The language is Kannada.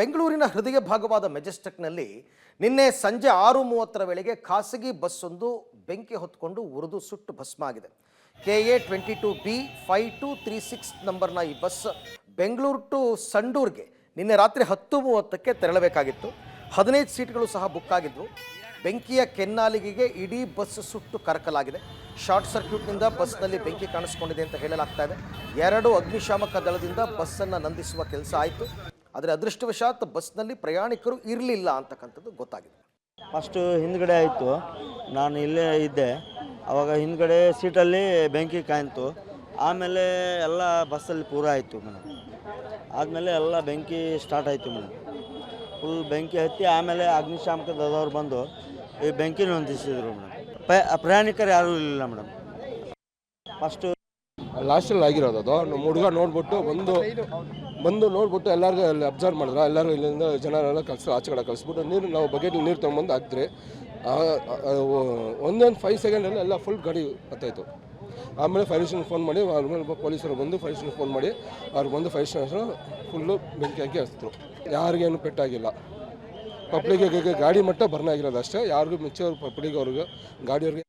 ಬೆಂಗಳೂರಿನ ಹೃದಯ ಭಾಗವಾದ ಮೆಜೆಸ್ಟಿಕ್ನಲ್ಲಿ ನಿನ್ನೆ ಸಂಜೆ 6:30 ವೇಳೆಗೆ ಖಾಸಗಿ ಬಸ್ಸೊಂದು ಬೆಂಕಿ ಹೊತ್ತುಕೊಂಡು ಉರಿದು ಸುಟ್ಟು ಭಸ್ಮ ಆಗಿದೆ. KA 22B 5236 ನಂಬರ್ನ ಈ ಬಸ್ ಬೆಂಗಳೂರು ಟು ಸಂಡೂರ್ಗೆ ನಿನ್ನೆ ರಾತ್ರಿ 10:30ಕ್ಕೆ ತೆರಳಬೇಕಾಗಿತ್ತು. 15 ಸೀಟ್ಗಳು ಸಹ ಬುಕ್ ಆಗಿದ್ವು. ಬೆಂಕಿಯ ಕೆನ್ನಾಲಿಗೆಗೆ ಇಡೀ ಬಸ್ ಸುಟ್ಟು ಕರಕಲಾಗಿದೆ. ಶಾರ್ಟ್ ಸರ್ಕ್ಯೂಟ್ನಿಂದ ಬಸ್ನಲ್ಲಿ ಬೆಂಕಿ ಕಾಣಿಸ್ಕೊಂಡಿದೆ ಅಂತ ಹೇಳಲಾಗ್ತಾ ಇದೆ. 2 ಅಗ್ನಿಶಾಮಕ ದಳದಿಂದ ಬಸ್ಸನ್ನು ನಂದಿಸುವ ಕೆಲಸ ಆಯಿತು. ಆದರೆ ಅದೃಷ್ಟವಶಾತ್ ಬಸ್ನಲ್ಲಿ ಪ್ರಯಾಣಿಕರು ಇರಲಿಲ್ಲ ಅಂತಕ್ಕಂಥದ್ದು ಗೊತ್ತಾಗಿದೆ. ಫಸ್ಟು ಹಿಂದ್ಗಡೆ ಆಯಿತು, ನಾನು ಇಲ್ಲೇ ಇದ್ದೆ. ಆವಾಗ ಹಿಂದ್ಗಡೆ ಸೀಟಲ್ಲಿ ಬೆಂಕಿ ಕಾಯ್ತು. ಆಮೇಲೆ ಎಲ್ಲ ಬಸ್ಸಲ್ಲಿ ಪೂರ ಆಯಿತು ಮೇಡಮ್. ಆದಮೇಲೆ ಎಲ್ಲ ಬೆಂಕಿ ಸ್ಟಾರ್ಟ್ ಆಯಿತು ಮೇಡಮ್. ಫುಲ್ ಬೆಂಕಿ ಹತ್ತಿ ಆಮೇಲೆ ಅಗ್ನಿಶಾಮಕ ದಳದವ್ರು ಬಂದು ಈ ಬೆಂಕಿ ಹೊಂದಿಸಿದ್ರು ಮೇಡಮ್. ಪ್ರಯಾಣಿಕರು ಯಾರೂ ಇರಲಿಲ್ಲ ಮೇಡಮ್. ಫಸ್ಟು ಲಾಸ್ಟಲ್ಲಿ ಆಗಿರೋದು ಅದು. ನಮ್ಮ ಹುಡುಗ ನೋಡ್ಬಿಟ್ಟು ಬಂದು ನೋಡ್ಬಿಟ್ಟು ಎಲ್ಲರಿಗೂ ಅಲ್ಲಿ ಅಬ್ಸರ್ವ್ ಮಾಡಿದ್ರು. ಎಲ್ಲರೂ ಇಲ್ಲಿಂದ ಜನರೆಲ್ಲ ಆಚೆ ಕಡೆ ಕಳಿಸ್ಬಿಟ್ಟು ನೀರು ನಾವು ಬಕೆಟಲ್ಲಿ ನೀರು ತೊಗೊಂಬಂದು ಹಾಕಿದ್ರೆ ಒಂದೊಂದು 5 ಸೆಕೆಂಡಲ್ಲಿ ಎಲ್ಲ ಫುಲ್ ಗಾಡಿ ಹತ್ತಾಯಿತು. ಆಮೇಲೆ ಫೈರ್ ಸ್ಟೇಷನ್ಗೆ ಫೋನ್ ಮಾಡಿ ಪೊಲೀಸರು ಬಂದು ಫೈರ್ ಸ್ಟೇಷನ್ಗೆ ಫೋನ್ ಮಾಡಿ ಅವ್ರು ಬಂದು ಫೈರ್ ಸ್ಟೇಷನ್ ಫುಲ್ಲು ಬೆಂಕಿ ಹಾಕಿ ಹಚ್ಚಿದ್ರು. ಯಾರಿಗೇನು ಪೆಟ್ಟಾಗಿಲ್ಲ. ಪಬ್ಲಿಕ್ಕಿಗೆ ಗಾಡಿ ಮಟ್ಟ ಬರ್ನ್ ಆಗಿರೋದು ಅಷ್ಟೇ. ಯಾರಿಗೂ ಮಿಚ್ಚವ್ರು ಪಬ್ಲಿಕ್ ಅವ್ರಿಗೆ ಗಾಡಿಯವ್ರಿಗೆ